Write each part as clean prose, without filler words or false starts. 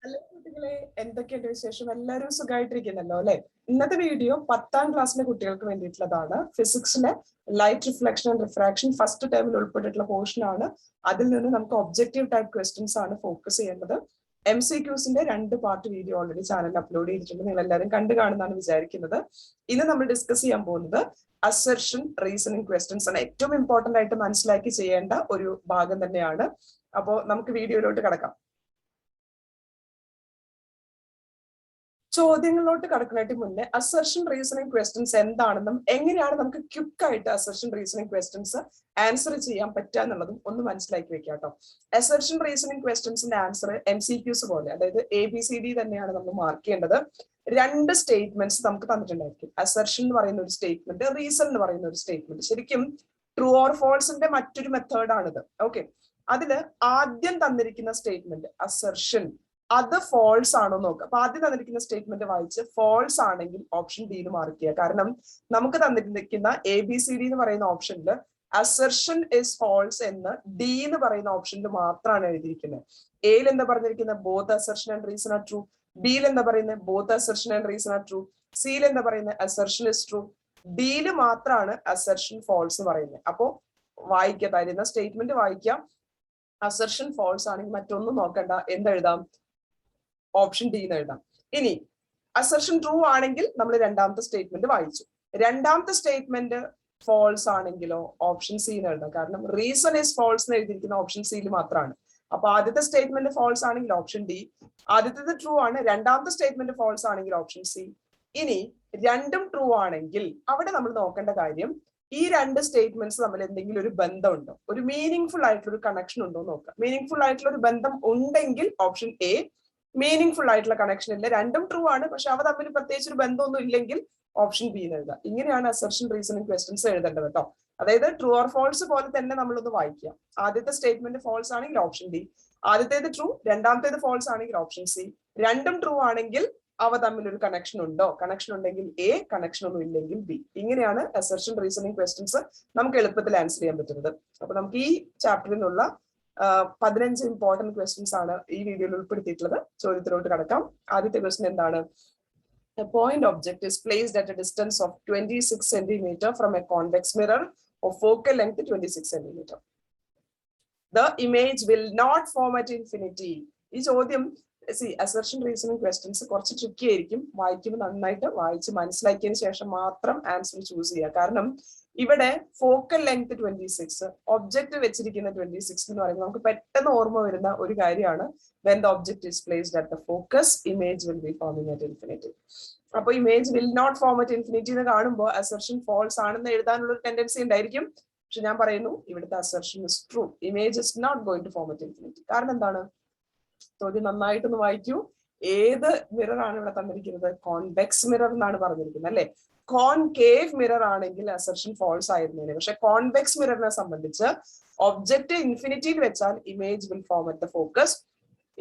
Hello കുട്ടികളെ, എന്തൊക്കെയുണ്ട് വിശേഷം? എല്ലാവരും സുഖമായിട്ടിരിക്കുന്നല്ലോ അല്ലെ? ഇന്നത്തെ വീഡിയോ 10ാം ക്ലാസ്സിലെ കുട്ടികൾക്ക് വേണ്ടിയിട്ടുള്ളതാണ്. ഫിസിക്സിലെ light reflection and refraction first ടൈമിൽ ഉൾപ്പെട്ടിട്ടുള്ള പോർഷൻ ആണ്. അതിൽ നിന്ന് നമുക്ക് ഒബ്ജക്റ്റീവ് ടൈപ്പ് ക്വസ്റ്റ്യൻസ് ആണ് ഫോക്കസ് ചെയ്യേണ്ടത്. MCQസിന്റെ 2 പാർട്ട് വീഡിയോ ഓൾറെഡി ചാനലിൽ അപ്ലോഡ് ചെയ്തിട്ടുണ്ട്. നിങ്ങൾ എല്ലാവരും കണ്ടു കാണുന്നതാണ് വിചാരിക്കുന്നത്. ഇന്ന് നമ്മൾ ഡിസ്കസ് ചെയ്യാൻ പോകുന്നത് അസർഷൻ റീസണിങ് ക്വസ്റ്റ്യൻസ് ആണ്. ഏറ്റവും ഇമ്പോർട്ടന്റ് ആയിട്ട് മനസ്സിലാക്കി ചെയ്യേണ്ട ഒരു ഭാഗം തന്നെയാണ്. അപ്പോൾ നമുക്ക് വീഡിയോയിലോട്ട് കടക്കാം. ചോദ്യങ്ങളിലോട്ട് കടക്കുന്നതിന് മുന്നേ അസർഷൻ റീസണിങ് ക്വസ്റ്റ്യൻസ് എന്താണെന്നും എങ്ങനെയാണ് നമുക്ക് ക്വിക്കായിട്ട് അസർഷൻ റീസണിങ് ക്വസ്റ്റ്യൻസ് ആൻസർ ചെയ്യാൻ പറ്റുക എന്നുള്ളതും ഒന്ന് മനസ്സിലാക്കി വെക്കാം കേട്ടോ. അസർഷൻ റീസണിങ് ക്വസ്റ്റ്യൻസിന്റെ ആൻസർ MCQs പോലെ, അതായത് ABCD തന്നെയാണ് നമ്മൾ മാർക്ക് ചെയ്യേണ്ടത്. 2 സ്റ്റേറ്റ്മെന്റ്സ് നമുക്ക് തന്നിട്ടുണ്ടായിരിക്കും. അസർഷൻ എന്ന് പറയുന്ന ഒരു സ്റ്റേറ്റ്മെന്റ്, റീസൺ എന്ന് പറയുന്ന ഒരു സ്റ്റേറ്റ്മെന്റ്. ശരിക്കും ട്രൂ ഓർ ഫോൾസിന്റെ മറ്റൊരു മെത്തേഡാണിത്. ഓക്കെ, അതില് ആദ്യം തന്നിരിക്കുന്ന സ്റ്റേറ്റ്മെന്റ് അസർഷൻ അത് ഫോൾസ് ആണോ നോക്കുക. അപ്പൊ ആദ്യം തന്നിരിക്കുന്ന സ്റ്റേറ്റ്മെന്റ് വായിച്ച് ഫോൾസ് ആണെങ്കിൽ ഓപ്ഷൻ ഡിയിൽ മാർക്ക് ചെയ്യുക. കാരണം നമുക്ക് തന്നിരിക്കുന്ന ABCD എന്ന് പറയുന്ന ഓപ്ഷനിൽ അസർഷൻ ഇസ് ഫോൾസ് എന്ന് ഡി എന്ന് പറയുന്ന ഓപ്ഷനിൽ മാത്രമാണ് എഴുതിയിരിക്കുന്നത്. എയിൽ എന്താ പറഞ്ഞിരിക്കുന്നത്? Both assertion and reason are true. ബിയിൽ എന്താ പറയുന്നത്? Both assertion and reason are true. സിയിൽ എന്താ പറയുന്നത്? Assertion is true. ഡിയിൽ മാത്രമാണ് അസർഷൻ ഫോൾസ് എന്ന് പറയുന്നത്. അപ്പോ വായിക്കുക, തരുന്ന സ്റ്റേറ്റ്മെന്റ് വായിക്കാം. അസർഷൻ ഫോൾസ് ആണെങ്കിൽ മറ്റൊന്നും നോക്കണ്ട, എന്തെഴുതാം? ഓപ്ഷൻ ഡി എന്ന് എഴുതാം. ഇനി അസർഷൻ ട്രൂ ആണെങ്കിൽ നമ്മൾ രണ്ടാമത്തെ സ്റ്റേറ്റ്മെന്റ് വായിച്ചു. രണ്ടാമത്തെ സ്റ്റേറ്റ്മെന്റ് ഫോൾസ് ആണെങ്കിലോ ഓപ്ഷൻ സി എന്ന് എഴുതാം. കാരണം റീസൺ ഇസ് ഫോൾസ് എന്ന് എഴുതിയിരിക്കുന്ന ഓപ്ഷൻ സിയിൽ മാത്രമാണ്. അപ്പൊ ആദ്യത്തെ സ്റ്റേറ്റ്മെന്റ് ഫോൾസ് ആണെങ്കിൽ ഓപ്ഷൻ ഡി, ആദ്യത്തേത് ട്രൂ ആണ്, രണ്ടാമത്തെ സ്റ്റേറ്റ്മെന്റ് ഫോൾസ് ആണെങ്കിൽ ഓപ്ഷൻ സി. ഇനി രണ്ടും ട്രൂ ആണെങ്കിൽ അവിടെ നമ്മൾ നോക്കേണ്ട കാര്യം ഈ 2 സ്റ്റേറ്റ്മെന്റ്സ് തമ്മിൽ എന്തെങ്കിലും ഒരു ബന്ധമുണ്ടോ, ഒരു മീനിങ് ഫുൾ ആയിട്ടുള്ള ഒരു കണക്ഷൻ ഉണ്ടോ എന്ന് നോക്കാം. മീനിങ് ഫുൾ ആയിട്ടുള്ള ഒരു ബന്ധം ഉണ്ടെങ്കിൽ ഓപ്ഷൻ എ, മീനിങ് ഫുൾ ആയിട്ടുള്ള കണക്ഷൻ ഇല്ല, രണ്ടും ട്രൂ ആണ് പക്ഷെ അവ തമ്മിൽ പ്രത്യേകിച്ച് ഒരു ബന്ധമൊന്നും ഇല്ലെങ്കിൽ ഓപ്ഷൻ ബി എന്ന് എഴുതാം. ഇങ്ങനെയാണ് അസർഷൻ റീസണിങ് ക്വസ്റ്റ്യൻസ് എഴുതേണ്ടത് കേട്ടോ. അതായത് ട്രൂ ഓർ ഫോൾസ് പോലെ തന്നെ നമ്മളൊന്ന് വായിക്കാം. ആദ്യത്തെ സ്റ്റേറ്റ്മെന്റ് ഫോൾസ് ആണെങ്കിൽ ഓപ്ഷൻ ഡി, ആദ്യത്തേത് ട്രൂ, രണ്ടാമത്തേത് ഫോൾസ് ആണെങ്കിൽ ഓപ്ഷൻ സി. രണ്ടും ട്രൂ ആണെങ്കിൽ അവ തമ്മിൽ ഒരു കണക്ഷൻ ഉണ്ടോ, കണക്ഷൻ ഉണ്ടെങ്കിൽ എ, കണക്ഷൻ ഒന്നും ഇല്ലെങ്കിൽ ബി. ഇങ്ങനെയാണ് അസർഷൻ റീസണിങ് ക്വസ്റ്റ്യൻസ് നമുക്ക് എളുപ്പത്തിൽ ആൻസർ ചെയ്യാൻ പറ്റുന്നത്. അപ്പൊ നമുക്ക് ഈ ചാപ്റ്ററിൽ നിന്നുള്ള 15 ഇമ്പോർട്ടന്റ് ക്വസ്റ്റ്യൻസ് ആണ് ഈ വീഡിയോയിൽ ഉൾപ്പെടുത്തിയിട്ടുള്ളത്. ചോദ്യത്തിലോട്ട് കടക്കാം. ആദ്യത്തെ ക്വസ്റ്റ്യൻ എന്താണ്? A point object is placed at a distance of 26 centimeter from a convex mirror of focal length 26 centimeter. The image will not form at infinity. ഈ ചോദ്യം അസർഷൻ റീസണിങ് ക്വസ്റ്റ്യൻസ് കുറച്ച് ട്രിക്കി ആയിരിക്കും. വായിക്കുമ്പോൾ നന്നായിട്ട് വായിച്ച് മനസ്സിലാക്കിയതിന് ശേഷം മാത്രം ആൻസർ ചൂസ് ചെയ്യുക. കാരണം ഇവിടെ ഫോക്കൽ ലെങ്ത് 26, ഒബ്ജക്ട് വെച്ചിരിക്കുന്ന 26 എന്ന് പറയുമ്പോൾ നമുക്ക് പെട്ടെന്ന് ഓർമ്മ വരുന്ന ഒരു കാര്യമാണ് when the object is placed at the focus, image will be forming at infinity. അപ്പൊ image will not form at infinity എന്ന് കാണുമ്പോൾ അസർഷൻ ഫോൾസ് ആണെന്ന് എഴുതാനുള്ള ഒരു ടെൻഡൻസി ഉണ്ടായിരിക്കും. പക്ഷെ ഞാൻ പറയുന്നു ഇവിടുത്തെ assertion is true. Image is not going to form at infinity. കാരണം എന്താണ്? ചോദ്യം നന്നായിട്ടൊന്ന് വായിക്കൂ. ഏത് മിറർ ആണ് ഇവിടെ തന്നിരിക്കുന്നത്? കോൺവെക്സ് മിറർ എന്നാണ് പറഞ്ഞിരിക്കുന്നത് അല്ലെ. കോൺകേവ് മിറർ ആണെങ്കിൽ അസർഷൻ ഫോൾസ് ആയിരുന്നേനെ. പക്ഷെ കോൺവെക്സ് മിററിനെ സംബന്ധിച്ച് ഒബ്ജക്ട് ഇൻഫിനിറ്റിയിൽ വെച്ചാൽ image will form at the focus.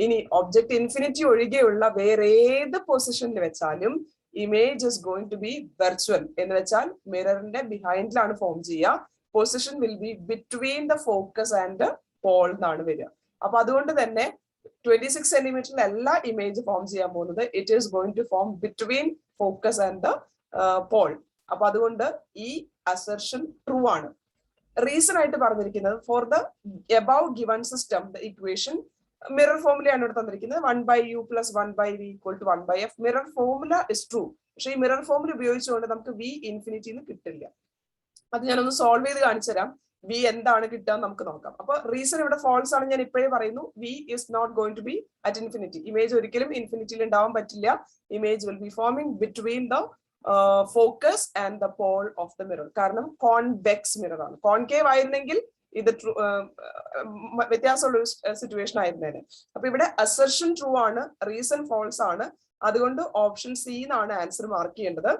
ഇനി ഒബ്ജക്ട് ഇൻഫിനിറ്റി ഒഴികെയുള്ള വേറെ ഏത് പൊസിഷനിൽ വെച്ചാലും image is going to be virtual. എന്ന് വെച്ചാൽ മിററിന്റെ ബിഹൈൻഡിലാണ് ഫോം ചെയ്യുക. Position will be between the focus and pole എന്നാണ് വരിക. അപ്പൊ അതുകൊണ്ട് തന്നെ 26 സെന്റിമീറ്ററിൽ അല്ല ഇമേജ് ഫോം ചെയ്യാൻ പോകുന്നത്. It is going to form between focus and the pole. അപ്പൊ അതുകൊണ്ട് ഈ അസർഷൻ ട്രൂ ആണ്. റീസൺ ആയിട്ട് പറഞ്ഞിരിക്കുന്നത് for the above given system the equation mirror ഫോർമുലയാണ് ഇവിടെ തന്നിരിക്കുന്നത്. 1/u + 1/v = 1/f. Mirror formula is true. പക്ഷെ ഈ മിറർ ഫോർമുല ഉപയോഗിച്ചുകൊണ്ട് നമുക്ക് v ഇൻഫിനിറ്റി കിട്ടില്ല. അത് ഞാനൊന്ന് സോൾവ് ചെയ്ത് കാണിച്ചു തരാം. വി എന്താണ് കിട്ടുക നമുക്ക് നോക്കാം. അപ്പൊ റീസൺ ഇവിടെ ഫോൾസ് ആണ്. ഞാൻ ഇപ്പോഴേ പറയുന്നു V is not going to be at infinity. Image ഒരിക്കലും ഇൻഫിനിറ്റിയിൽ ഉണ്ടാവാൻ പറ്റില്ല. Image will be forming between the focus and the pole of the mirror. കാരണം കോൺവെക്സ് മിറർ ആണ്. കോൺകേവ് ആയിരുന്നെങ്കിൽ ഇത് വ്യത്യാസമുള്ള ഒരു സിറ്റുവേഷൻ ആയിരുന്നേനെ. അപ്പൊ ഇവിടെ അസർഷൻ ട്രൂ ആണ്, റീസൺ ഫോൾസ് ആണ്. അതുകൊണ്ട് ഓപ്ഷൻ സി എന്നാണ് ആൻസർ മാർക്ക് ചെയ്യേണ്ടത്.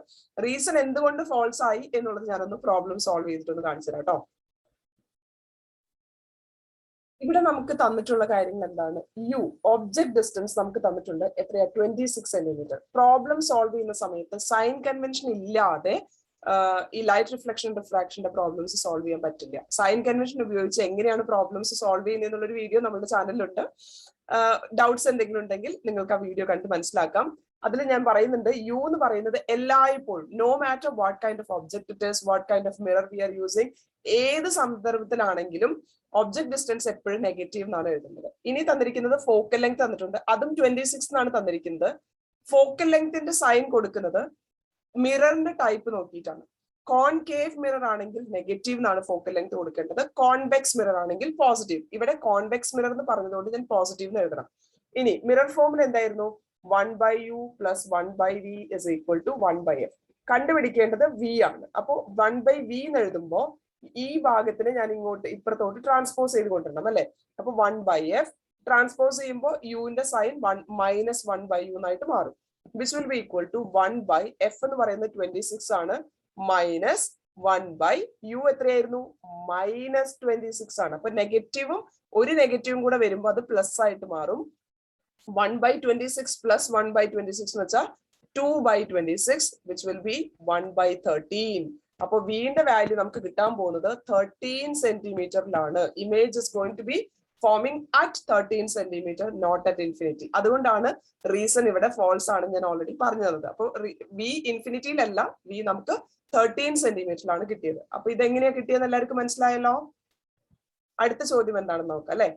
റീസൺ എന്തുകൊണ്ട് ഫോൾസ് ആയി എന്നുള്ളത് ഞാനൊന്ന് പ്രോബ്ലം സോൾവ് ചെയ്തിട്ടൊന്ന് കാണിച്ചു തരാം കേട്ടോ. ഇവിടെ നമുക്ക് തന്നിട്ടുള്ള കാര്യങ്ങൾ എന്താണ്? യു ഒബ്ജക്ട് ഡിസ്റ്റൻസ് നമുക്ക് തന്നിട്ടുണ്ട്. എത്രയാ? 26 സെന്റിമീറ്റർ. പ്രോബ്ലം സോൾവ് ചെയ്യുന്ന സമയത്ത് സൈൻ കൺവെൻഷൻ ഇല്ലാതെ ഈ ലൈറ്റ് റിഫ്ലക്ഷൻ റിഫ്രാക്ഷന്റെ പ്രോബ്ലംസ് സോൾവ് ചെയ്യാൻ പറ്റില്ല. സൈൻ കൺവെൻഷൻ ഉപയോഗിച്ച് എങ്ങനെയാണ് പ്രോബ്ലംസ് സോൾവ് ചെയ്യുന്നത് എന്നുള്ളൊരു വീഡിയോ നമ്മുടെ ചാനലിലുണ്ട്. ഡൗട്ട്സ് എന്തെങ്കിലും ഉണ്ടെങ്കിൽ നിങ്ങൾക്ക് ആ വീഡിയോ കണ്ട് മനസ്സിലാക്കാം. അതിൽ ഞാൻ പറയുന്നുണ്ട് യു എന്ന് പറയുന്നത് എല്ലായ്പ്പോഴും no matter what kind of object it is, what kind of mirror we are using, ഏത് സന്ദർഭത്തിലാണെങ്കിലും ഒബ്ജക്ട് ഡിസ്റ്റൻസ് എപ്പോഴും നെഗറ്റീവ് എന്നാണ് എഴുതുന്നത്. ഇനി തന്നിരിക്കുന്നത് ഫോക്കൽ ലെങ്ത് തന്നിട്ടുണ്ട്, അതും 26 എന്നാണ് തന്നിരിക്കുന്നത്. ഫോക്കൽ ലെങ്ത്തിന്റെ സൈൻ കൊടുക്കുന്നത് മിററിന്റെ ടൈപ്പ് നോക്കിയിട്ടാണ്. കോൺകേവ് മിറർ ആണെങ്കിൽ നെഗറ്റീവ് എന്നാണ് ഫോക്കൽ ലെങ്ത് കൊടുക്കേണ്ടത്, കോൺവെക്സ് മിറർ ആണെങ്കിൽ പോസിറ്റീവ്. ഇവിടെ കോൺവെക്സ് മിറർ എന്ന് പറഞ്ഞതുകൊണ്ട് ഞാൻ പോസിറ്റീവ് എന്ന് എഴുതണം. ഇനി മിറർ ഫോമിൽ എന്തായിരുന്നു? 1/u + 1/v is equal to 1/f. കണ്ടുപിടിക്കേണ്ടത് v ആണ്. അപ്പോ 1/v എന്ന് എഴുതുമ്പോ ഈ ഭാഗത്തിന് ഞാൻ ഇങ്ങോട്ട് ഇപ്പുറത്തോട്ട് ട്രാൻസ്പോസ് ചെയ്ത് കൊണ്ടിരണം അല്ലെ. അപ്പൊ 1/f ട്രാൻസ്പോസ് ചെയ്യുമ്പോൾ യുവിന്റെ സൈൻ -1/u എന്നായിട്ട് മാറും. Which will be equal to 1/f എന്ന് പറയുന്നത് 26 ആണ്, -1/u എത്രയായിരുന്നു? -26 ആണ്. അപ്പൊ നെഗറ്റീവും ഒരു നെഗറ്റീവും കൂടെ വരുമ്പോൾ അത് പ്ലസ് ആയിട്ട് മാറും. 1/26 + 1/26 എന്ന് വെച്ചാൽ 2/26, which will be 1/13. അപ്പൊ വിന്റെ വാല്യൂ നമുക്ക് കിട്ടാൻ പോകുന്നത് 13 സെന്റിമീറ്ററിലാണ്. Image is going to be forming at 13 centimetre, not at infinity. അതുകൊണ്ടാണ് റീസൺ ഇവിടെ ഫോൾസ് ആണ് ഞാൻ ഓൾറെഡി പറഞ്ഞു തന്നത്. അപ്പൊ വി ഇൻഫിനിറ്റിയിലല്ല, വി നമുക്ക് 13 സെന്റിമീറ്ററിലാണ് കിട്ടിയത്. അപ്പൊ ഇതെങ്ങനെയാ കിട്ടിയെന്ന് എല്ലാവർക്കും മനസ്സിലായല്ലോ. അടുത്ത ചോദ്യം എന്താണെന്ന് നോക്കാം അല്ലെ.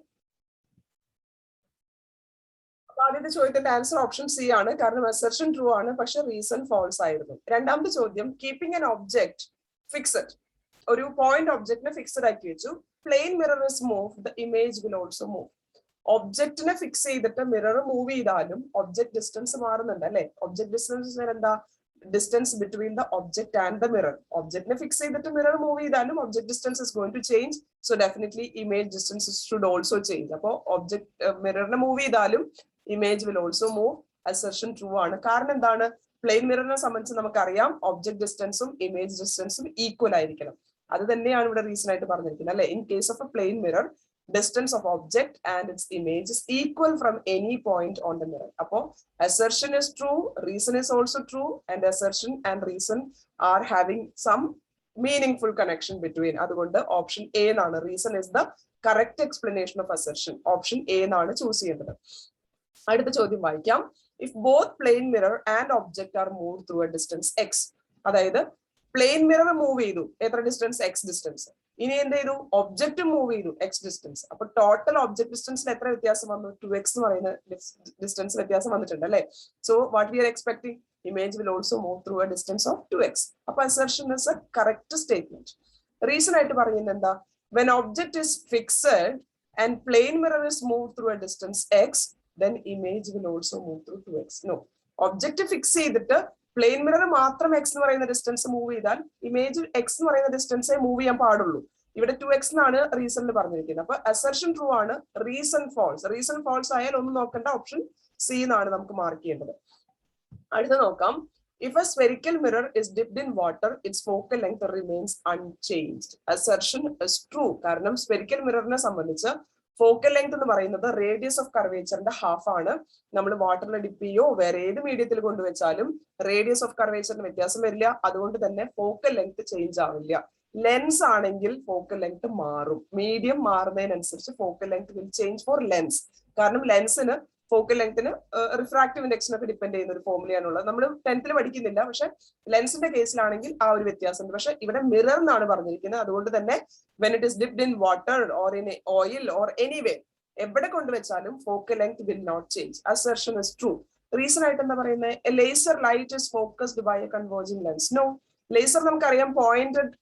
ആദ്യത്തെ ചോദ്യത്തിന്റെ ആൻസർ ഓപ്ഷൻ സി ആണ്, കാരണം അസർഷൻ ട്രൂ ആണ്, പക്ഷെ റീസൺ ഫോൾസ് ആയിരുന്നു. രണ്ടാമത്തെ ചോദ്യം, കീപ്പിംഗ് ആൻ ഒബ്ജക്ട് ഫിക്സഡ്, ഒരു പോയിന്റ് ഒബ്ജക്റ്റിനെ ഫിക്സഡ് ആക്കി വെച്ചു. Plane mirror is move, the image will also move. ഒബ്ജക്റ്റിനെ ഫിക്സ് ചെയ്തിട്ട് മിറർ മൂവ് ചെയ്താലും ഒബ്ജക്ട് ഡിസ്റ്റൻസ് മാറുന്നുണ്ട് അല്ലെ. ഒബ്ജക്ട് ഡിസ്റ്റൻസ് എന്താ? Distance between the object and the mirror. ഒബ്ജക്റ്റിനെ ഫിക്സ് ചെയ്തിട്ട് മിറർ മൂവ് ചെയ്താലും object distance is going to change. So definitely image distance should also change. അപ്പോ ഒബ്ജക്ട് മിററിനെ മൂവ് ചെയ്താലും image will also move. Assertion true ആണ്. കാരണം എന്താണ്? Plane മിററിനെ സംബന്ധിച്ച് നമുക്കറിയാം ഒബ്ജക്ട് ഡിസ്റ്റൻസും ഇമേജ് ഡിസ്റ്റൻസും ഈക്വൽ ആയിരിക്കണം. അത് തന്നെയാണ് ഇവിടെ റീസൺ ആയിട്ട് പറഞ്ഞിരിക്കുന്നത് അല്ലെ. In case of a plane mirror, distance of object and its image is equal from any point on the mirror. Appo assertion is true, reason is also true, and assertion and reason are having some meaningful connection between. അതുകൊണ്ട് option A എന്നാണ്. Reason is the correct explanation of assertion. Option A എന്നാണ് choose ചെയ്യേണ്ടത്. അടുത്ത ചോദ്യം വായിക്കാം. If both plane mirror and object are moved through a distance x, അതായത് plain mirror move ചെയ്തു, എത്ര ഡിസ്റ്റൻസ്? x distance. ഇനി എന്ത് ചെയ്തു? ഒബ്ജക്റ്റ് മൂവ് ചെയ്തു, x ഡിസ്റ്റൻസ്. അപ്പൊ ടോട്ടൽ ഒബ്ജക്ട് ഡിസ്റ്റൻസിൽ എത്ര വ്യത്യാസം വന്നു? 2x എന്ന് പറയുന്ന ഡിസ്റ്റൻസ് വ്യത്യാസം വന്നിട്ടുണ്ട് അല്ലെ. So what we are expecting? Image will also move through a distance of 2x. അപ്പൊ assertion is a correct statement. Reason ആയിട്ട് പറയുന്നത് എന്താ? When object is fixed and plane mirror is move through a distance x, then image will also move through 2x. No, object fix ചെയ്തിട്ട് plane mirror മാത്രം x എന്ന് പറയുന്ന distance move ചെയ്താൽ image x എന്ന് പറയുന്ന ഡിസ്റ്റൻസേ മൂവ് ചെയ്യാൻ പാടുള്ളൂ. ഇവിടെ 2x എന്നാണ് റീസണിൽ പറഞ്ഞിരിക്കുന്നത്. അപ്പൊ അസർഷൻ ട്രൂ ആണ്, റീസൺ ഫോൾസ്. റീസൺ ഫോൾസ് ആയാൽ ഒന്നും നോക്കേണ്ട, ഓപ്ഷൻ സി എന്നാണ് നമുക്ക് മാർക്ക് ചെയ്യേണ്ടത്. അടുത്ത നോക്കാം. If A spherical mirror is dipped in water, it's focal length remains unchanged. Assertion is true. കാരണം സ്ഫെറിക്കൽ മിററിനെ സംബന്ധിച്ച് ഫോക്കൽ ലെങ്ത് എന്ന് പറയുന്നത് റേഡിയസ് ഓഫ് കർവേച്ചറിന്റെ ഹാഫ് ആണ്. നമ്മൾ വാട്ടറിൽ ഡിപ്പ് ചെയ്യോ വേറെ ഏത് മീഡിയത്തിൽ കൊണ്ടുവച്ചാലും റേഡിയസ് ഓഫ് കർവേച്ചറിന് വ്യത്യാസം വരില്ല. അതുകൊണ്ട് തന്നെ ഫോക്കൽ ലെങ്ത് ചേഞ്ച് ആവില്ല. ലെൻസ് ആണെങ്കിൽ ഫോക്കൽ ലെങ്ത് മാറും. മീഡിയം മാറുന്നതിനനുസരിച്ച് focal length will change for lens. കാരണം ലെൻസിന് ഫോക്കൽ ലെങ്ത്തിന് റിഫ്രാക്റ്റീവ് ഇൻഡെക്സിനൊക്കെ ഡിപ്പെൻഡ് ചെയ്യുന്ന ഒരു ഫോർമുലയാണുള്ളത്. നമ്മൾ 10th പഠിക്കുന്നില്ല, പക്ഷെ ലെൻസിന്റെ കേസിലാണെങ്കിൽ ആ ഒരു വ്യത്യാസമുണ്ട്. പക്ഷെ ഇവിടെ മിറർ എന്നാണ് പറഞ്ഞിരിക്കുന്നത്. അതുകൊണ്ട് തന്നെ when it is dipped in water or in oil or anywhere, എവിടെ കൊണ്ടുവച്ചാലും focal length will not change. Assertion is true. Reason ആയിട്ട് എന്താ പറയുന്നത്? A laser light is focused by a converging lens. No, laser നമുക്കറിയാം pointed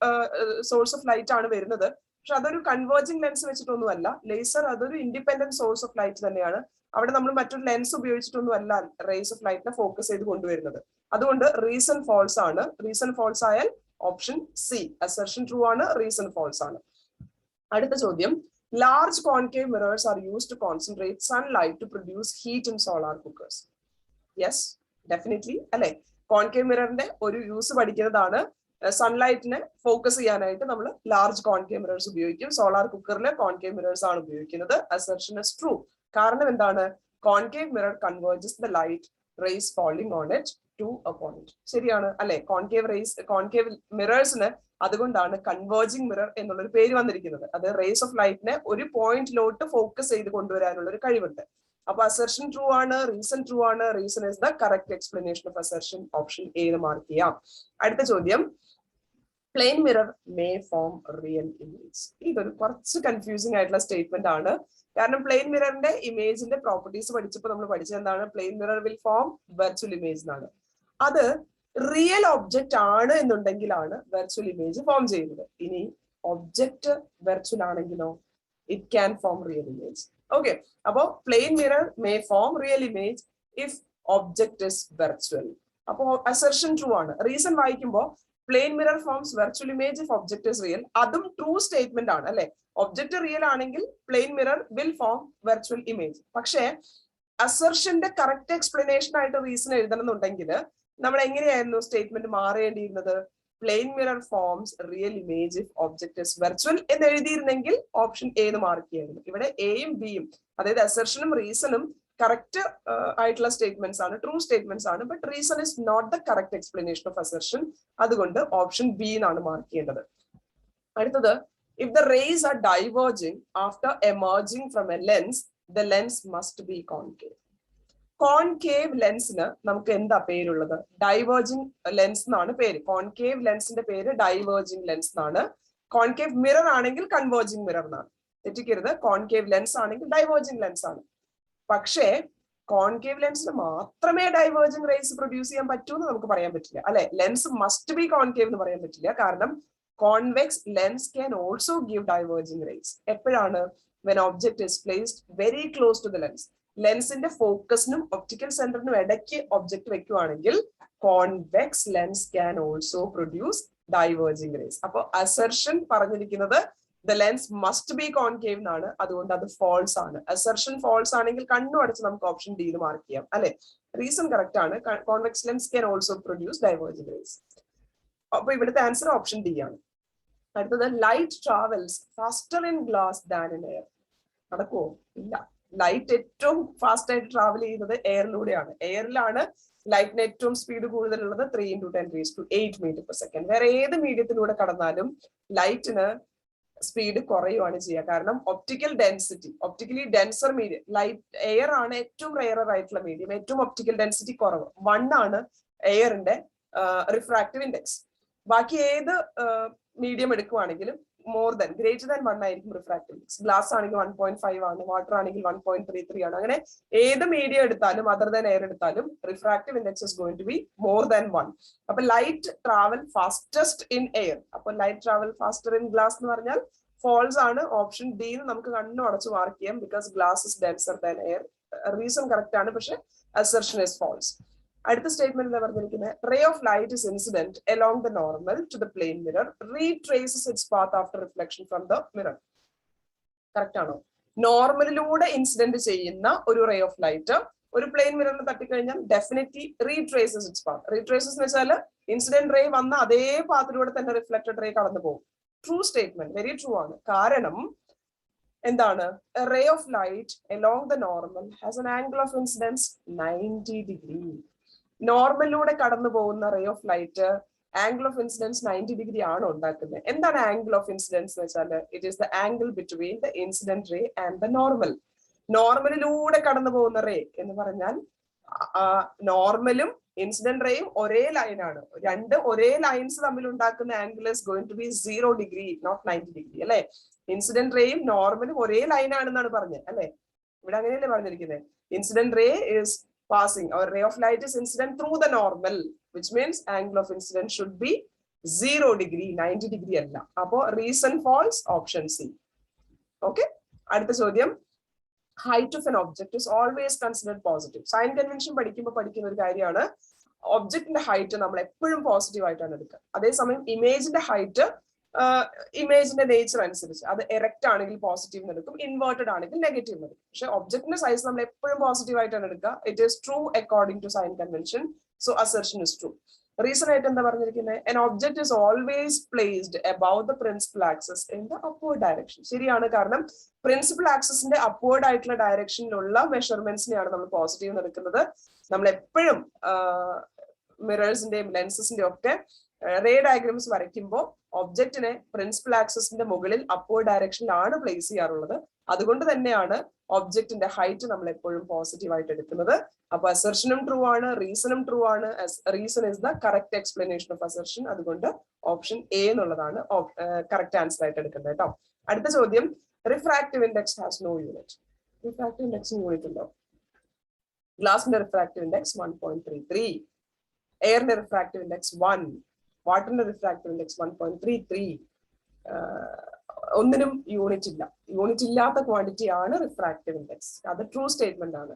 source of light ആണ് വരുന്നത്. പക്ഷെ അതൊരു കൺവേർജിംഗ് ലെൻസ് വെച്ചിട്ടൊന്നുമല്ല. ലേസർ അതൊരു ഇൻഡിപെൻഡന്റ് സോഴ്സ് ഓഫ് ലൈറ്റ് തന്നെയാണ്. അവിടെ നമ്മൾ മറ്റൊരു ലെൻസ് ഉപയോഗിച്ചിട്ടൊന്നും അല്ല റേസ് ഓഫ് ലൈറ്റിനെ ഫോക്കസ് ചെയ്ത് കൊണ്ടുവരുന്നത്. അതുകൊണ്ട് റീസൺ ഫോൾസ് ആണ്. റീസൺ ഫോൾസ് ആയാൽ ഓപ്ഷൻ സി. അസർഷൻ ട്രൂ ആണ്, റീസൺ ഫോൾസ് ആണ്. അടുത്ത ചോദ്യം, large concave mirrors are used to concentrate sunlight to produce heat in solar cookers. Yes, definitely അല്ലെ. കോൺകേവ് മിററിന്റെ ഒരു യൂസ് പഠിക്കുന്നതാണ്. സൺലൈറ്റിനെ ഫോക്കസ് ചെയ്യാനായിട്ട് നമ്മൾ ലാർജ് കോൺകേവ് മിറേഴ്സ് ഉപയോഗിക്കും. സോളാർ കുക്കറിലെ കോൺകേവ് മിറേഴ്സ് ആണ് ഉപയോഗിക്കുന്നത്. Assertion is true. കാരണം എന്താണ്? Concave mirror converges the light rays falling on it to a point. ശരിയാണ് അല്ലെ. കോൺകേവ് മിറേഴ്സിന് അതുകൊണ്ടാണ് കൺവേർജിംഗ് മിറർ എന്നുള്ളൊരു പേര് വന്നിരിക്കുന്നത്. അത് റേസ് ഓഫ് ലൈറ്റിനെ ഒരു പോയിന്റിലോട്ട് ഫോക്കസ് ചെയ്ത് കൊണ്ടുവരാനുള്ള ഒരു കഴിവുണ്ട്. അപ്പൊ അസർഷൻ ട്രൂ ആണ്, റീസൺ ട്രൂ ആണ്, reason is the correct explanation of assertion. Option A mark ചെയ്യാം. അടുത്ത ചോദ്യം, plain mirror may form real image. ഇതൊരു കുറച്ച് കൺഫ്യൂസിംഗ് ആയിട്ടുള്ള സ്റ്റേറ്റ്മെന്റ് ആണ്. കാരണം പ്ലെയിൻ മിററിന്റെ ഇമേജിന്റെ പ്രോപ്പർട്ടീസ് പഠിച്ചപ്പോൾ നമ്മൾ പഠിച്ചത് എന്താണ്? Plane mirror will form virtual image എന്നാണ്. അത് റിയൽ ഒബ്ജക്റ്റ് ആണ് എന്നുണ്ടെങ്കിലാണ് വെർച്വൽ ഇമേജ് ഫോം ചെയ്യുന്നത്. ഇനി ഒബ്ജക്റ്റ് വെർച്വൽ ആണെങ്കിലോ it can form real image. Okay, അപ്പോ plane mirror may form real image if object is virtual. അപ്പോ അസർഷൻ ട്രൂ ആണ്. Reason വായിക്കുമ്പോൾ plane mirror forms virtual image if object is real, അതും true statement ആണ് അല്ലെ. Object real ആണെങ്കിൽ plane mirror will form virtual image. പക്ഷേ അസർഷന്റെ correct explanation ആയിട്ട് റീസൺ എഴുതണം എന്നുണ്ടെങ്കിൽ നമ്മൾ എങ്ങനെയായിരുന്നു സ്റ്റേറ്റ്മെന്റ് മാറേണ്ടിയിരുന്നത്? Plane mirror forms real image if object is virtual എന്ന് എഴുതിയിരുന്നെങ്കിൽ ഓപ്ഷൻ എ മാർക്ക് ചെയ്യായിരുന്നു. ഇവിടെ എയും ബിയും, അതായത് അസർഷനും റീസണും കറക്റ്റ് ആയിട്ടുള്ള സ്റ്റേറ്റ്മെന്റ്സ് ആണ്, ട്രൂ സ്റ്റേറ്റ്മെന്റ്സ് ആണ്. But reason is not the correct explanation of assertion. അതുകൊണ്ട് ഓപ്ഷൻ ബി എന്നാണ് മാർക്ക് ചെയ്യേണ്ടത്. അടുത്തത്, if the rays are diverging after emerging from a lens, the lens must be concave. Concave ലെൻസിന് നമുക്ക് എന്താ പേരുള്ളത്? Diverging lens എന്നാണ് പേര്. കോൺകേവ് ലെൻസിന്റെ പേര് ഡൈവേർജിങ് ലെൻസ് എന്നാണ്. കോൺകേവ് മിറർ ആണെങ്കിൽ കൺവേർജിങ് മിറർ എന്നാണ്. തെറ്റിക്കരുത്. കോൺകേവ് ലെൻസ് ആണെങ്കിൽ ഡൈവേർജിങ് ലെൻസ് ആണ്. പക്ഷേ കോൺകേവ് ലെൻസിന് മാത്രമേ ഡൈവേർജിങ് റേസ് പ്രൊഡ്യൂസ് ചെയ്യാൻ പറ്റൂ എന്ന് നമുക്ക് പറയാൻ പറ്റില്ല അല്ലെ. ലെൻസ് മസ്റ്റ് ബി കോൺകേവ് എന്ന് പറയാൻ പറ്റില്ല. കാരണം convex lens can also give diverging rays. എപ്പോഴാണ്? when object is placed very close to the lens. ലെൻസിന്റെ ഫോക്കസിനും ഒപ്റ്റിക്കൽ സെന്ററിനും ഇടയ്ക്ക് ഒബ്ജക്ട് വെക്കുവാണെങ്കിൽ convex lens can also produce diverging rays. അപ്പൊ അസർഷൻ പറഞ്ഞിരിക്കുന്നത് the lens must be concave എന്നാണ്. അതുകൊണ്ട് അത് false ആണ്. അസർഷൻ ഫോൾസ് ആണെങ്കിൽ കണ്ണു അടച്ച് നമുക്ക് ഓപ്ഷൻ ഡി മാർക്ക് ചെയ്യാം അല്ലെ. റീസൺ കറക്റ്റ് ആണ്. Convex lens can also produce diverging rays. അപ്പൊ ഇവിടുത്തെ ആൻസർ ഓപ്ഷൻ ഡി ആണ്. അടുത്തത്, light travels faster in glass than in air. നടക്കുവോ? ഇല്ല. ലൈറ്റ് ഏറ്റവും ഫാസ്റ്റ് ആയിട്ട് ട്രാവൽ ചെയ്യുന്നത് എയറിലൂടെയാണ്. എയറിലാണ് ലൈറ്റിന് ഏറ്റവും സ്പീഡ് കൂടുതലുള്ളത്, 3 × 10⁸ മീറ്റർ/സെക്കൻഡ്. വേറെ ഏത് മീഡിയത്തിലൂടെ കടന്നാലും ലൈറ്റിന് സ്പീഡ് കുറയുവാണ് ചെയ്യുക. കാരണം optical density, optically denser medium light, air ആണ് ഏറ്റവും റെയർ ആയിട്ടുള്ള മീഡിയം. ഏറ്റവും ഒപ്റ്റിക്കൽ ഡെൻസിറ്റി കുറവ് 1 ആണ് എയറിന്റെ റിഫ്രാക്റ്റീവ് ഇൻഡെക്സ്. ബാക്കി ഏത് മീഡിയം എടുക്കുവാണെങ്കിലും ഗ്രേറ്റർ ദാൻ 1 ആയിരിക്കും റിഫ്രാക്റ്റീവ് ഇൻഡെക്സ്. ഗ്ലാസ് ആണെങ്കിൽ 1.5 ആണ്, വാട്ടർ ആണെങ്കിൽ 1.33 ആണ്. അങ്ങനെ ഏത് മീഡിയം എടുത്താലും അതർ ദാൻ എയർ എടുത്താലും refractive index is going to be more than 1. അപ്പൊ light travel fastest in air. അപ്പൊ light travel faster in glass എന്ന് പറഞ്ഞാൽ ഫോൾസ് ആണ്. ഓപ്ഷൻ ഡി നമുക്ക് കണ്ണു അടച്ച് മാർക്ക് ചെയ്യാം. Because glass is denser than air. Reason correct ആണ്, പക്ഷെ അസർഷൻ ഇസ് ഫോൾസ്. അടുത്ത സ്റ്റേറ്റ്മെന്റ് എന്താ പറഞ്ഞിരിക്കുന്നത്? Ray of light is incident along the normal to the plane mirror, retraces its path after reflection from the mirror. Correct ആണോ? നോർമലിലൂടെ incident ചെയ്യുന്ന ഒരു ray of light ഒരു പ്ലെയിൻ മിററിൽ തട്ടിക്കഴിഞ്ഞാൽ definitely retraces its path. Retraces എന്ന് വെച്ചാൽ incident ray വന്ന അതേ പാത്തിലൂടെ തന്നെ റിഫ്ലക്റ്റഡ് റേ കടന്നു പോകും. ട്രൂ സ്റ്റേറ്റ്മെന്റ്, വെരി ട്രൂ ആണ്. കാരണം എന്താണ്? Ray of light along the normal has an angle of incidence 90°. നോർമലിലൂടെ കടന്നു പോകുന്ന ray of light angle of incidence 90° ആണ് ഉണ്ടാക്കുന്നത്. എന്താണ് ആംഗിൾ ഓഫ് ഇൻസിഡൻസ് എന്ന് വെച്ചാൽ it is the angle between the incident ray and the normal. നോർമലിലൂടെ കടന്നു പോകുന്ന റേ എന്ന് പറഞ്ഞാൽ നോർമലും ഇൻസിഡന്റ് റേയും ഒരേ ലൈനാണ്. രണ്ട് ഒരേ ലൈൻസ് തമ്മിൽ ഉണ്ടാക്കുന്ന angle is going to be 0°, not 90° അല്ലെ. ഇൻസിഡന്റ് റേയും നോർമലും ഒരേ ലൈനാണെന്നാണ് പറഞ്ഞത് അല്ലെ. ഇവിടെ അങ്ങനെയല്ലേ പറഞ്ഞിരിക്കുന്നത്? Incident ray is passing, our ray of light is incident through the normal, which means angle of incidence should be 0°, 90° അല്ല. അപ്പോ reason false, option C. Okay. അടുത്ത ചോദ്യം, height of an object is always considered positive. Sign convention പഠിക്കുന്ന ഒരു കാര്യമാണ്. ഒബ്ജക്റ്റിന്റെ height നമ്മൾ എപ്പോഴും പോസിറ്റീവ് ആയിട്ടാണ് എടുക്കുക. അതേസമയം ഇമേജിന്റെ ഹൈറ്റ് ഇമേജിന്റെ നേച്ചർ അനുസരിച്ച് അത് എറക്റ്റ് ആണെങ്കിൽ പോസിറ്റീവ് എടുക്കും, ഇൻവേർട്ടഡ് ആണെങ്കിൽ നെഗറ്റീവ് എടുക്കും. പക്ഷെ ഒബ്ജക്റ്റിന്റെ സൈസ് നമ്മൾ എപ്പോഴും പോസിറ്റീവ് ആയിട്ടാണ് എടുക്കുക. It is true according to sign convention. So assertion is true. Reason ആയിട്ട് എന്താ പറഞ്ഞിരിക്കുന്നത്? an object is always placed above the principal axis in the upward direction. ശരിയാണ്. കാരണം പ്രിൻസിപ്പൽ ആക്സിസിന്റെ അപ്വേർഡ് ആയിട്ടുള്ള ഡയറക്ഷനിലുള്ള മെഷർമെന്റ്സിനെയാണ് നമ്മൾ പോസിറ്റീവ് എടുക്കുന്നത്. നമ്മൾ എപ്പോഴും മിറേഴ്സിന്റെയും ലെൻസസിന്റെയും ഒക്കെ റേ ഡയഗ്രംസ് വരയ്ക്കുമ്പോൾ ഒബ്ജക്റ്റിനെ പ്രിൻസിപ്പൽ ആക്സിസിന്റെ മുകളിൽ അപ്വേർഡ് ഡയറക്ഷനിലാണ് പ്ലേസ് ചെയ്യാറുള്ളത്. അതുകൊണ്ട് തന്നെയാണ് ഒബ്ജക്റ്റിന്റെ ഹൈറ്റ് നമ്മൾ എപ്പോഴും പോസിറ്റീവ് ആയിട്ട് എടുക്കുന്നത്. അപ്പൊ അസർഷനും ട്രൂ ആണ്, റീസണും ട്രൂ ആണ്. Reason is the correct explanation of assertion. അതുകൊണ്ട് ഓപ്ഷൻ എ എന്നുള്ളതാണ് കറക്റ്റ് ആൻസർ ആയിട്ട് എടുക്കുന്നത് കേട്ടോ. അടുത്ത ചോദ്യം, refractive index has no unit. Refractive ഇൻഡെക്സിന് യൂണിറ്റ് ഉണ്ടോ? ഗ്ലാസിന്റെ റിഫ്രാക്റ്റീവ് ഇൻഡെക്സ് 1.33, എയറിന്റെ റിഫ്രാക്റ്റീവ് ഇൻഡെക്സ് 1, വാട്ടറിന്റെ റിഫ്രാക്റ്റീവ് ഇൻഡെക്സ് 1.33. ഒന്നിനും യൂണിറ്റ് ഇല്ല. യൂണിറ്റ് ഇല്ലാത്ത ക്വാണ്ടിറ്റി ആണ് റിഫ്രാക്റ്റീവ് ഇൻഡെക്സ്. അത് ട്രൂ സ്റ്റേറ്റ്മെന്റ് ആണ്.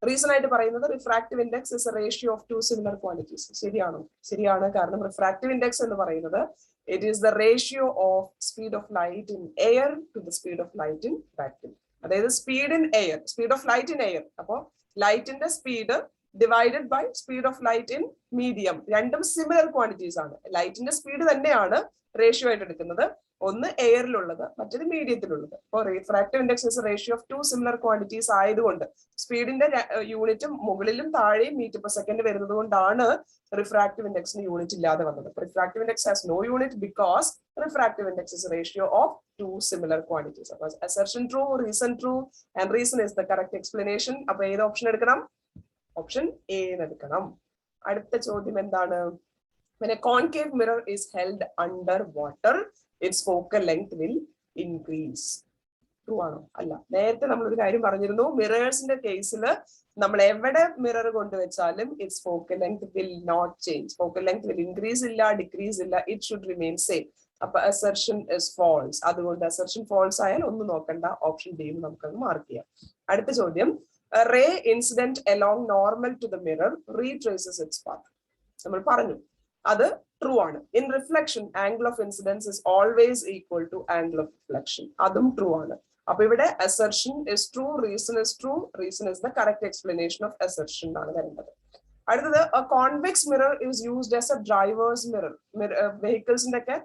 റീസൺ ആയിട്ട് പറയുന്നത് refractive index is a ratio of two similar quantities. ശരിയാണോ? ശരിയാണ്. കാരണം റിഫ്രാക്റ്റീവ് ഇൻഡെക്സ് എന്ന് പറയുന്നത് it is the ratio of speed of light in air to the speed of light in vacuum. അതായത് speed in air, speed of light in air. അപ്പോൾ ലൈറ്റിന്റെ speed divided by speed of light in medium. രണ്ടും similar quantities ആണ്. ലൈറ്റിന്റെ speed തന്നെയാണ് ratio ആയിട്ട് എടുക്കുന്നത്. ഒന്ന് എയറിലുള്ളത്, മറ്റേത് മീഡിയത്തിലുള്ളത്. അപ്പോൾ refractive index is ratio of two similar quantities ആയതുകൊണ്ട് സ്പീഡിന്റെ യൂണിറ്റും മുകളിലും താഴെയും മീറ്റർ പെർ സെക്കൻഡ് വരുന്നത് കൊണ്ടാണ് റിഫ്രാക്റ്റീവ് ഇൻഡെക്സിന് യൂണിറ്റ് ഇല്ലാതെ വന്നത്. Refractive index has no unit because refractive index is ratio of two similar quantities. അപ്പോൾ assertion true, reason true and reason is the correct explanation. അപ്പൊ ഏത് ഓപ്ഷൻ എടുക്കണം? ഓപ്ഷൻ എ എടുക്കണം. അടുത്ത ചോദ്യം എന്താണ്? When a concave mirror is held under water, its focal length will increase. True ആണോ? അല്ല. നേരത്തെ നമ്മളൊരു കാര്യം പറഞ്ഞിരുന്നു, മിറേഴ്സിന്റെ കേസിൽ നമ്മൾ എവിടെ മിറർ കൊണ്ടുവച്ചാലും its focal length will not change. Focal length will increase ഇല്ല, ഡിക്രീസ് ഇല്ല, ഇറ്റ് ഷുഡ് റിമെയിൻ സെയിം. അപ്പൊ അസർഷൻ ഇസ് ഫാൾസ്. അതുകൊണ്ട് അസർഷൻ ഫാൾസ് ആയാൽ ഒന്നും നോക്കണ്ട, ഓപ്ഷൻ ഡി നമുക്കത് മാർക്ക് ചെയ്യാം. അടുത്ത ചോദ്യം, a ray incident along normal to the mirror retraces its path. നമ്മൾ പറഞ്ഞു അത് ട്രൂ ആണ്. In reflection angle of incidence is always equal to angle of reflection. അതും ട്രൂ ആണ്. അപ്പൊ ഇവിടെ assertion is true, reason is true, reason is the correct explanation of assertion ആണ് വരുന്നത്. അടുത്തത്, a convex mirror is used as a driver's mirror. വെഹിക്കിൾസിന്റെ ഒക്കെ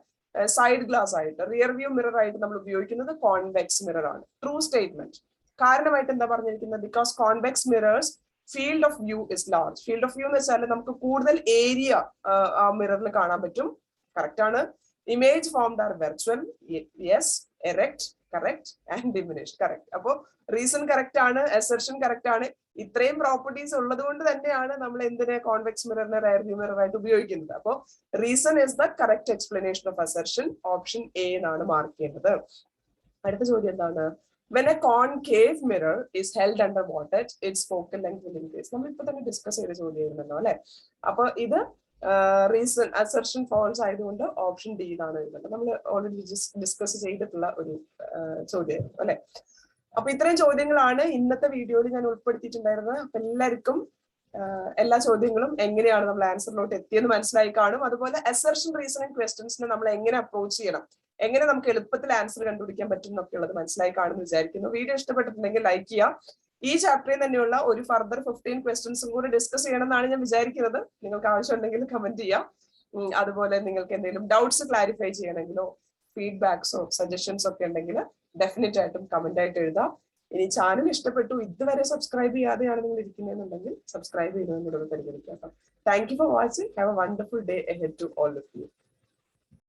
side glass ആയിട്ട്, rear view mirror ആയിട്ട് നമ്മൾ ഉപയോഗിക്കുന്നത് കോൺവെക്സ് മിറർ ആണ്. True statement. കാരണമായിട്ട് എന്താ പറഞ്ഞിരിക്കുന്നത്? Because convex mirrors field of view is large. Field of view എന്ന് വെച്ചാൽ നമുക്ക് കൂടുതൽ ഏരിയ ആ മിററിൽ കാണാൻ പറ്റും. കറക്റ്റ് ആണ്. Image formed are virtual. Yes. Erect, correct, and diminish, correct. അപ്പോ റീസൺ കറക്റ്റ് ആണ്, അസർഷൻ കറക്റ്റ് ആണ്. ഇത്രയും പ്രോപ്പർട്ടീസ് ഉള്ളത് കൊണ്ട് തന്നെയാണ് നമ്മൾ എന്തിനെ കോൺവെക്സ് മിററിനെ റെയർ വ്യൂ മിറർ ആയിട്ട് ഉപയോഗിക്കുന്നത്. അപ്പോൾ reason is the correct explanation of assertion. Option A എന്നാണ് മാർക്ക് ചെയ്യേണ്ടത്. അടുത്ത ചോദ്യം എന്താണ്? When a concave mirror is held under water, its focal length will increase. നമ്മൾ ഇപ്പൊ തന്നെ ഡിസ്കസ് ചെയ്ത ചോദ്യമായിരുന്നല്ലോ അല്ലെ. അപ്പൊ ഇത് റീസൺ അസർഷൻ ഫോൾസ് ആയതുകൊണ്ട് ഓപ്ഷൻ ഡി എന്നാണ് എഴുതുന്നത്. നമ്മൾ ഓൾറെഡി ഡിസ്കസ് ചെയ്തിട്ടുള്ള ഒരു ചോദ്യമായിരുന്നു അല്ലെ. അപ്പൊ ഇത്രയും ചോദ്യങ്ങളാണ് ഇന്നത്തെ വീഡിയോയിൽ ഞാൻ ഉൾപ്പെടുത്തിയിട്ടുണ്ടായിരുന്നത്. അപ്പൊ എല്ലാവർക്കും എല്ലാ ചോദ്യങ്ങളും എങ്ങനെയാണ് നമ്മൾ ആൻസറിലോട്ട് എത്തിയെന്ന് മനസ്സിലായി കാണും. അതുപോലെ അസർഷൻ റീസണിങ് ക്വസ്റ്റ്യൻസിനെ നമ്മൾ എങ്ങനെ അപ്രോച്ച് ചെയ്യണം, എങ്ങനെ നമുക്ക് എളുപ്പത്തിൽ ആൻസർ കണ്ടുപിടിക്കാൻ പറ്റും എന്നൊക്കെ ഉള്ളത് മനസ്സിലായി കാണുമെന്ന് വിചാരിക്കുന്നു. വീഡിയോ ഇഷ്ടപ്പെട്ടിട്ടുണ്ടെങ്കിൽ ലൈക്ക് ചെയ്യാം. ഈ ചാപ്റ്ററിൽ തന്നെയുള്ള ഒരു ഫർദർ 15 ക്വസ്റ്റ്യൻസും കൂടി ഡിസ്കസ് ചെയ്യണം എന്നാണ് ഞാൻ വിചാരിക്കുന്നത്. നിങ്ങൾക്ക് ആവശ്യമുണ്ടെങ്കിൽ കമന്റ് ചെയ്യാം. അതുപോലെ നിങ്ങൾക്ക് എന്തെങ്കിലും ഡൗട്ട്സ് ക്ലാരിഫൈ ചെയ്യണമെങ്കിലോ ഫീഡ്ബാക്സോ സജഷൻസോ ഒക്കെ ഉണ്ടെങ്കിൽ ഡെഫിനറ്റ് ആയിട്ടും കമന്റ് ആയിട്ട് എഴുതാം. ഇനി ചാനൽ ഇഷ്ടപ്പെട്ടു, ഇതുവരെ സബ്സ്ക്രൈബ് ചെയ്യാതെയാണ് നിങ്ങൾ ഇരിക്കുന്നതെന്നുണ്ടെങ്കിൽ സബ്സ്ക്രൈബ് ചെയ്യുന്നതിനോട് പരിഗണിക്കാം. Thank you for watching. Have a wonderful day ahead to all of U.